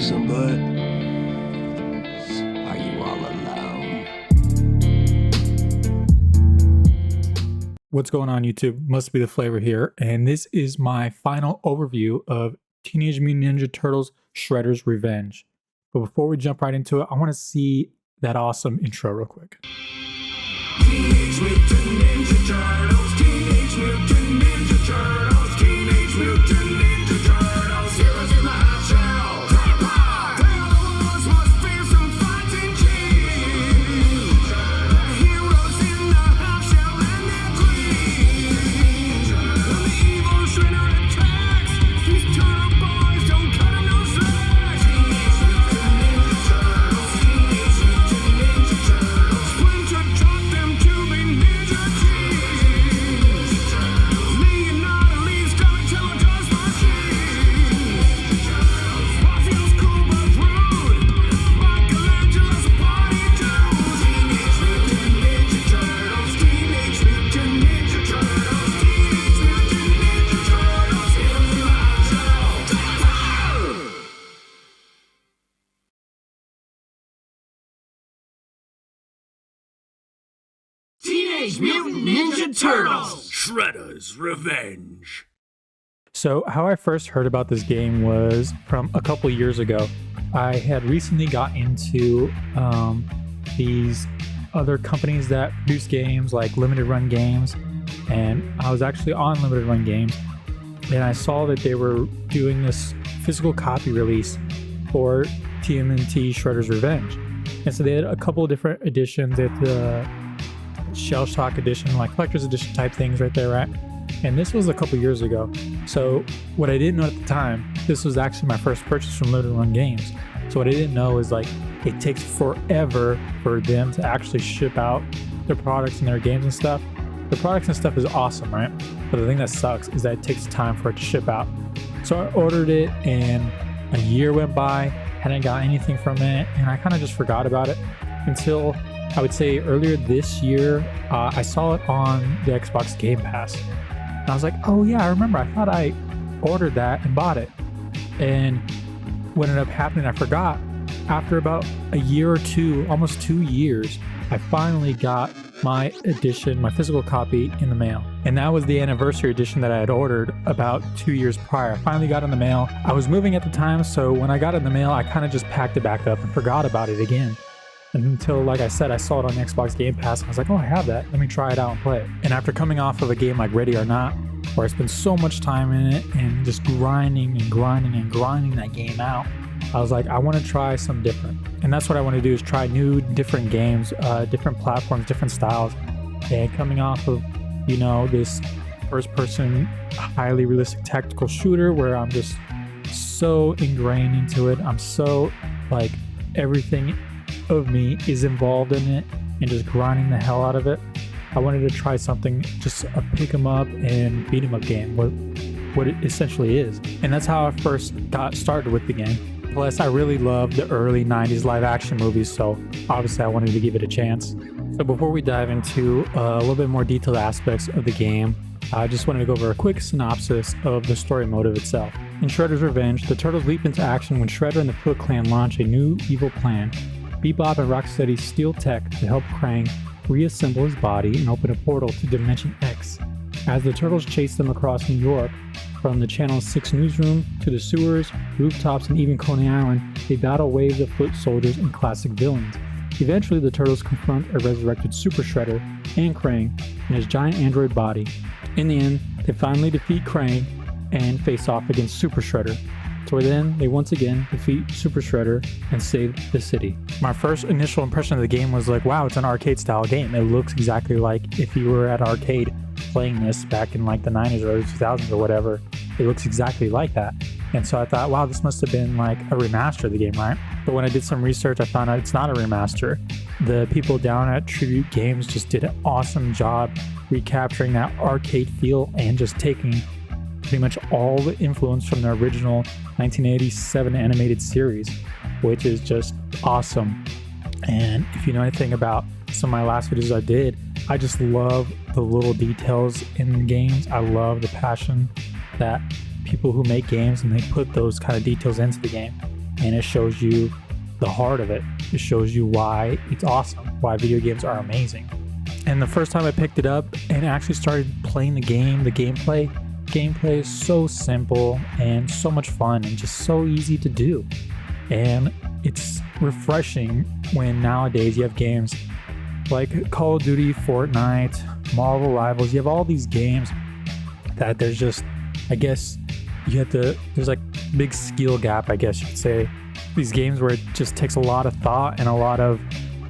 some butt? Are you all alone? What's going on, YouTube? Must be the flavor here, and this is my final overview of Teenage Mutant Ninja Turtles Shredder's Revenge. But before we jump right into it, I want to see that awesome intro real quick. Teenage Mutant Ninja Turtles, Teenage Mutant Ninja Turtles, Teenage Mutant Ninja Turtles, heroes in the hot shell, they are the ones most fearsome fighting cheese. Heroes in the hot shell and their queen. When the evil Shredder attacks, these turtle boys don't cut him no slack. Teenage Mutant Ninja Turtles, Teenage Mutant Ninja Turtles, Splinter taught them to be ninja teens. Leonardo Lee's gonna tell a dust machine. Raphael's cool but rude. Michelangelo's a party dude. Teenage Mutant Ninja Turtles, Teenage Mutant Ninja Turtles, Teenage Mutant Ninja Turtles, heroes in the hot shell. Teenage Mutant Ninja Turtles, Shredder'S Revenge. So how I first heard about this game was from a couple years ago. I had recently got into these other companies that produce games like limited run games, and I was actually on limited run games, and I saw that they were doing this physical copy release for TMNT Shredder's Revenge. And so they had a couple of different editions. They had the shell shock edition, like collector's edition type things right there, right? And this was a couple years ago. So what I didn't know at the time, this was actually my first purchase from limited run games. So what I didn't know is like it takes forever for them to actually ship out their products and their games and stuff. The products and stuff is awesome, right? But the thing that sucks is that it takes time for it to ship out. So I ordered it and a year went by, hadn't got anything from it, and I kind of just forgot about it until I would say earlier this year. I saw it on the Xbox Game Pass. And I was like, oh yeah, I remember. I thought I ordered that and bought it. And what ended up happening, I forgot. After about a year or two, almost 2 years, I finally got my edition, my physical copy in the mail. And that was the anniversary edition that I had ordered about 2 years prior. I finally got in the mail. I was moving at the time, so when I got it in the mail, I kind of just packed it back up and forgot about it again. Until, like I said, I saw it on the Xbox Game Pass. And I was like, oh, I have that. Let me try it out and play it. And after coming off of a game like Ready or Not, where I spent so much time in it and just grinding that game out, I was like, I want to try something different. And that's what I want to do, is try new, different games, different platforms, different styles. And coming off of, you know, this first-person, highly realistic tactical shooter where I'm just so ingrained into it. I'm so, like, everything of me is involved in it and just grinding the hell out of it. I wanted to try something, just a pick 'em up and beat 'em up game, what it essentially is. And that's how I first got started with the game. Plus, I really love the early 90s live action movies, so obviously I wanted to give it a chance. So before we dive into a little bit more detailed aspects of the game, I just wanted to go over a quick synopsis of the story motive itself. In Shredder's Revenge, the Turtles leap into action when Shredder and the Foot Clan launch a new evil plan. Bebop and Rocksteady steal tech to help Krang reassemble his body and open a portal to Dimension X. As the Turtles chase them across New York, from the Channel 6 newsroom to the sewers, rooftops, and even Coney Island, they battle waves of foot soldiers and classic villains. Eventually, the Turtles confront a resurrected Super Shredder and Krang in his giant android body. In the end, they finally defeat Krang and face off against Super Shredder. So then, they once again defeat Super Shredder and save the city. My first initial impression of the game was like, wow, it's an arcade-style game. It looks exactly like if you were at arcade playing this back in like the 90s or early 2000s or whatever. It looks exactly like that. And so I thought, wow, this must have been like a remaster of the game, right? But when I did some research, I found out it's not a remaster. The people down at Tribute Games just did an awesome job recapturing that arcade feel and just taking pretty much all the influence from the original 1987 animated series, which is just awesome. And if you know anything about some of my last videos I did, I just love the little details in the games. I love the passion that people who make games and they put those kind of details into the game. and it shows you the heart of it. It shows you why it's awesome, why video games are amazing. And the first time I picked it up and actually started playing the gameplay is so simple and so much fun and just so easy to do. And it's refreshing when nowadays you have games like Call of Duty, Fortnite, Marvel Rivals. You have all these games that there's just, I guess there's like big skill gap, I guess you could say. These games where it just takes a lot of thought and a lot of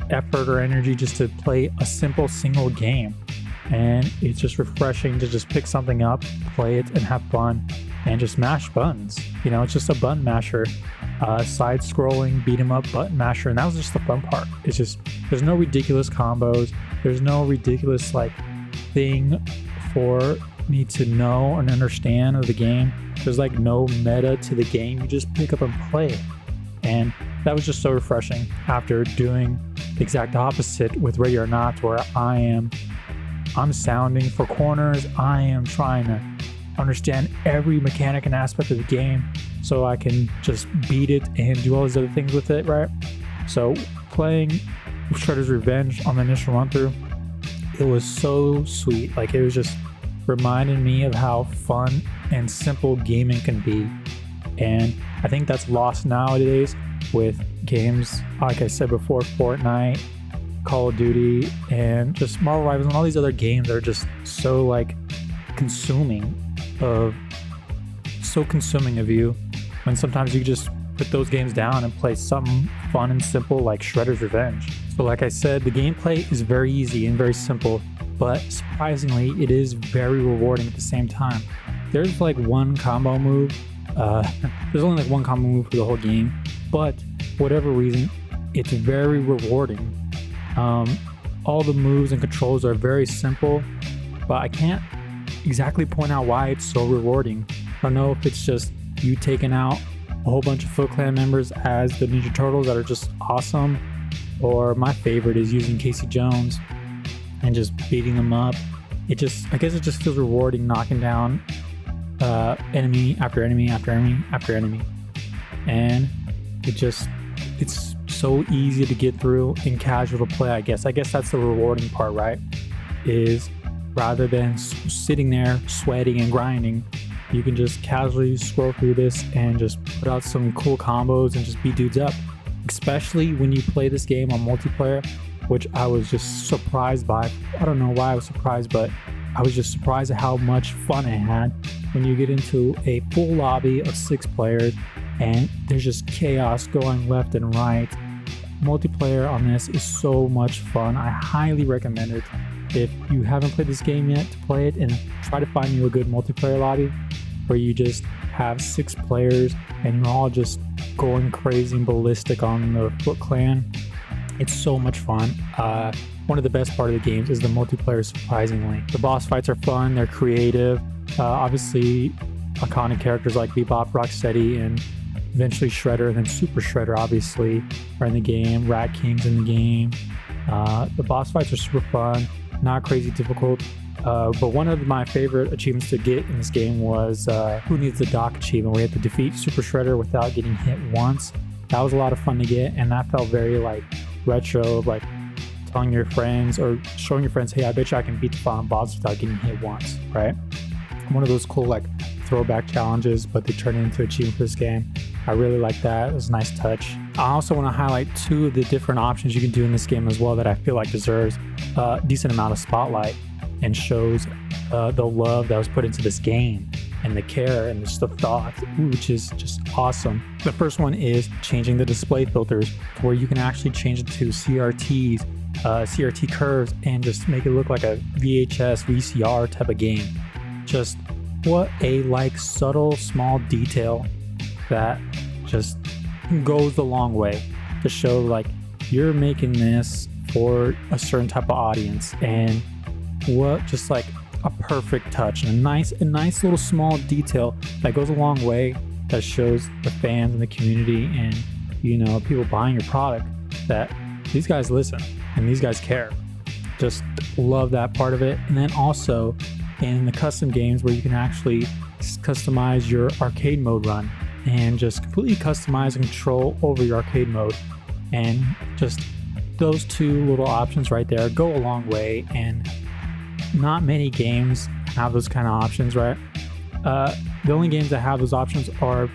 effort or energy just to play a simple single game. And it's just refreshing to just pick something up, play it, and have fun, and just mash buttons. It's just a button masher, side-scrolling, beat-em-up button masher, and that was just the fun part. It's just, there's no ridiculous combos, there's no ridiculous thing for me to know and understand of the game. There's no meta to the game. You just pick up and play it. And that was just so refreshing after doing the exact opposite with Ready or Not, where I'm sounding for corners. I am trying to understand every mechanic and aspect of the game so I can just beat it and do all these other things with it, right? So playing Shredder's Revenge on the initial run through, it was so sweet. It was just reminding me of how fun and simple gaming can be. And I think that's lost nowadays with games, like I said before, Fortnite, Call of Duty, and just Marvel Rivals and all these other games that are just so consuming of you, when sometimes you just put those games down and play something fun and simple like Shredder's Revenge. So like I said, the gameplay is very easy and very simple, but surprisingly it is very rewarding at the same time. There's one combo move, there's only one combo move for the whole game, but for whatever reason it's very rewarding. All the moves and controls are very simple, but I can't exactly point out why it's so rewarding. I don't know if it's just you taking out a whole bunch of Foot Clan members as the Ninja Turtles that are just awesome, or my favorite is using Casey Jones and just beating them up. I guess it just feels rewarding knocking down enemy after enemy after enemy after enemy, and it's so easy to get through and casual to play. I guess that's the rewarding part, right? Is rather than sitting there sweating and grinding, you can just casually scroll through this and just put out some cool combos and just beat dudes up. Especially when you play this game on multiplayer, which I was just surprised by. I don't know why I was surprised, but I was just surprised at how much fun I had when you get into a full lobby of 6 players and there's just chaos going left and right. Multiplayer on this is so much fun. I highly recommend it. If you haven't played this game yet, to play it and try to find you a good multiplayer lobby where you just have 6 players and you're all just going crazy and ballistic on the Foot Clan. It's so much fun. One of the best part of the games is the multiplayer, surprisingly. The boss fights are fun, they're creative. Obviously, iconic characters like Bebop, Rocksteady, and eventually Shredder, and then Super Shredder obviously are in the game. Rat King's in the game. The boss fights are super fun, not crazy difficult. But one of my favorite achievements to get in this game was Who Needs the Doc achievement, where you have to defeat Super Shredder without getting hit once. That was a lot of fun to get, and that felt very retro, telling your friends or showing your friends, hey, I bet you I can beat the final boss without getting hit once, right? One of those cool throwback challenges, but they turned it into achievement for this game. I really like that. It was a nice touch. I also want to highlight 2 of the different options you can do in this game as well that I feel like deserves a decent amount of spotlight and shows the love that was put into this game and the care and just the thought, which is just awesome. The first one is changing the display filters where you can actually change it to CRTs, CRT curves, and just make it look like a VHS, VCR type of game. Just what a subtle small detail that just goes a long way to show you're making this for a certain type of audience, and what just a perfect touch and a nice little small detail that goes a long way, that shows the fans and the community and people buying your product that these guys listen and these guys care. Just love that part of it. And then also in the custom games where you can actually customize your arcade mode run, and just completely customize and control over your arcade mode. And just those two little options right there go a long way, and not many games have those kind of options, right? The only games that have those options are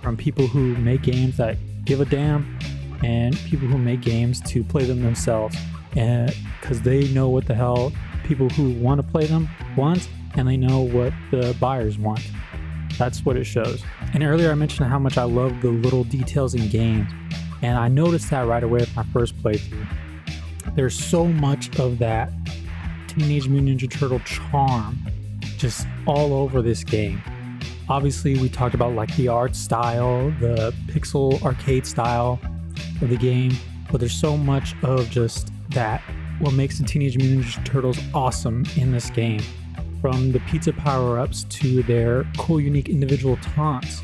from people who make games that give a damn, and people who make games to play them themselves, and because they know what the hell people who want to play them want, and they know what the buyers want. That's what it shows. And earlier I mentioned how much I love the little details in games, and I noticed that right away with my first playthrough. There's so much of that Teenage Mutant Ninja Turtle charm just all over this game. Obviously, we talked about like the art style, the pixel arcade style of the game, but there's so much of just that, what makes the Teenage Mutant Ninja Turtles awesome in this game. From the pizza power-ups to their cool, unique individual taunts,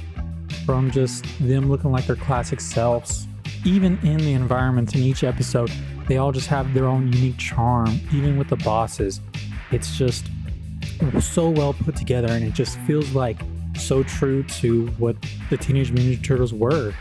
from just them looking like their classic selves. Even in the environments in each episode, they all just have their own unique charm, even with the bosses. It's just so well put together, and it just feels like so true to what the Teenage Mutant Ninja Turtles were.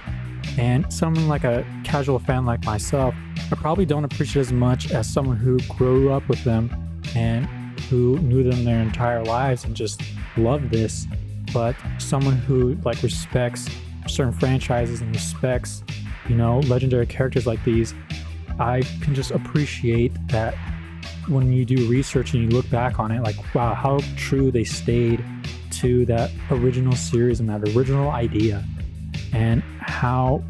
And someone like a casual fan like myself, I probably don't appreciate as much as someone who grew up with them and who knew them their entire lives and just loved this. But someone who like respects certain franchises and respects, you know, legendary characters like these, I can just appreciate that when you do research and you look back on it, like, wow, how true they stayed to that original series and that original idea, and how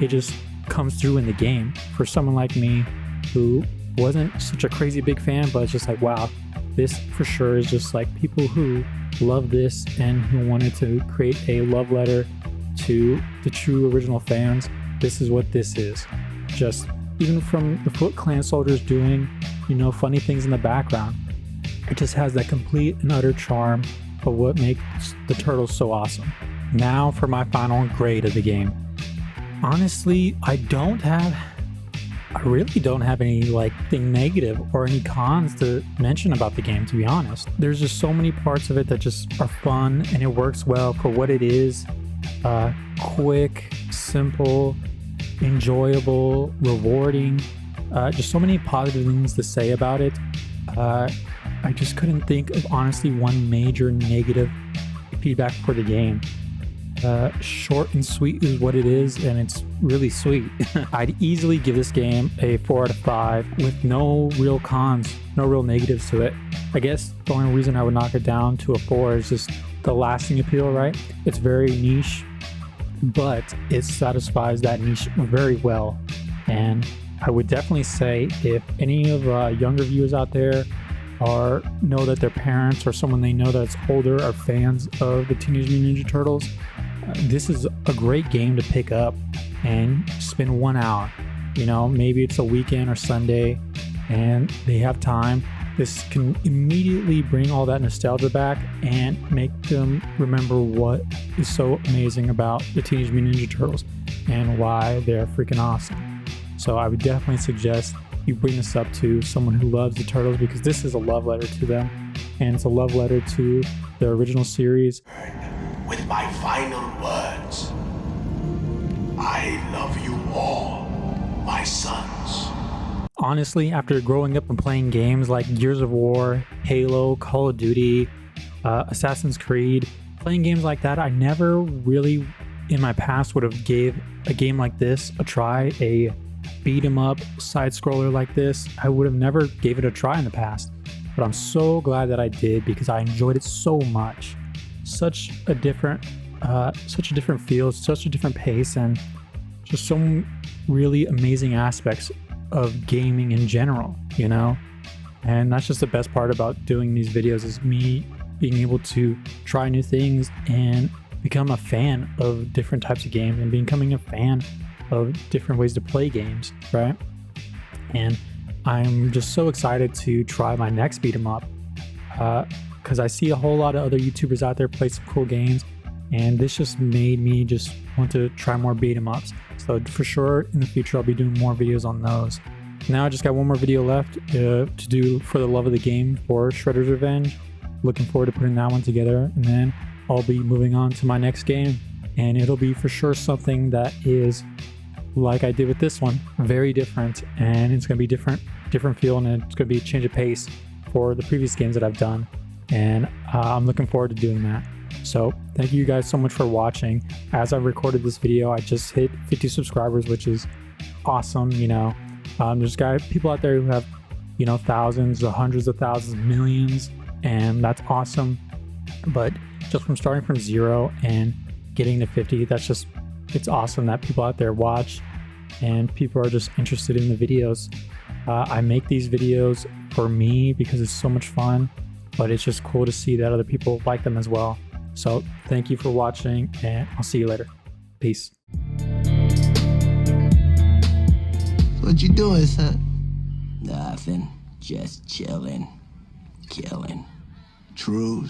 it just comes through in the game. For someone like me who wasn't such a crazy big fan, but it's just like, wow, this for sure is just like people who love this and who wanted to create a love letter to the true original fans. This is what this is. Just even from the Foot Clan soldiers doing, you know, funny things in the background, it just has that complete and utter charm of what makes the Turtles so awesome. Now for my final grade of the game. Honestly, I really don't have any like thing negative or any cons to mention about the game, to be honest. There's just so many parts of it that just are fun, and it works well for what it is. Quick, simple, enjoyable, rewarding. Just so many positive things to say about it. I just couldn't think of honestly one major negative feedback for the game. Short and sweet is what it is, and it's really sweet. I'd easily give this game a 4 out of 5 with no real cons, no real negatives to it. I guess the only reason I would knock it down to a 4 is just the lasting appeal, right? It's very niche, but it satisfies that niche very well. And I would definitely say if any of younger viewers out there know that their parents or someone they know that's older are fans of the Teenage Mutant Ninja Turtles, this is a great game to pick up and spend 1 hour. You know, maybe it's a weekend or Sunday and they have time. This can immediately bring all that nostalgia back and make them remember what is so amazing about the Teenage Mutant Ninja Turtles and why they're freaking awesome. So I would definitely suggest you bring this up to someone who loves the Turtles, because this is a love letter to them, and it's a love letter to the original series. With my final words, I love you all, my sons. Honestly, after growing up and playing games like Gears of War, Halo, Call of Duty, Assassin's Creed, playing games like that, I never really in my past would have gave a game like this a try, a beat 'em up side scroller like this. I would have never gave it a try in the past, but I'm so glad that I did, because I enjoyed it so much. Such a different feel, such a different pace, and just some really amazing aspects of gaming in general, you know? And that's just the best part about doing these videos, is me being able to try new things and become a fan of different types of games and becoming a fan of different ways to play games, right? And I'm just so excited to try my next beat 'em up, because I see a whole lot of other YouTubers out there play some cool games, and this just made me just want to try more beat 'em ups. So for sure in the future I'll be doing more videos on those. Now I just got one more video left to do for the love of the game for Shredder's Revenge. Looking forward to putting that one together, and then I'll be moving on to my next game. and it'll be for sure something that is like I did with this one, very different, and it's going to be different feel, and it's going to be a change of pace for the previous games that I've done, and I'm looking forward to doing that. So thank you guys so much for watching. As I recorded this video, I just hit 50 subscribers, which is awesome. You know, there's people out there who have, you know, thousands, hundreds of thousands, millions, and that's awesome. But just from starting from 0 and getting to 50, it's awesome that people out there watch and people are just interested in the videos. I make these videos for me because it's so much fun, but it's just cool to see that other people like them as well. So thank you for watching, and I'll see you later. Peace. What you doing, son? Nothing. Just chilling. Killing. True.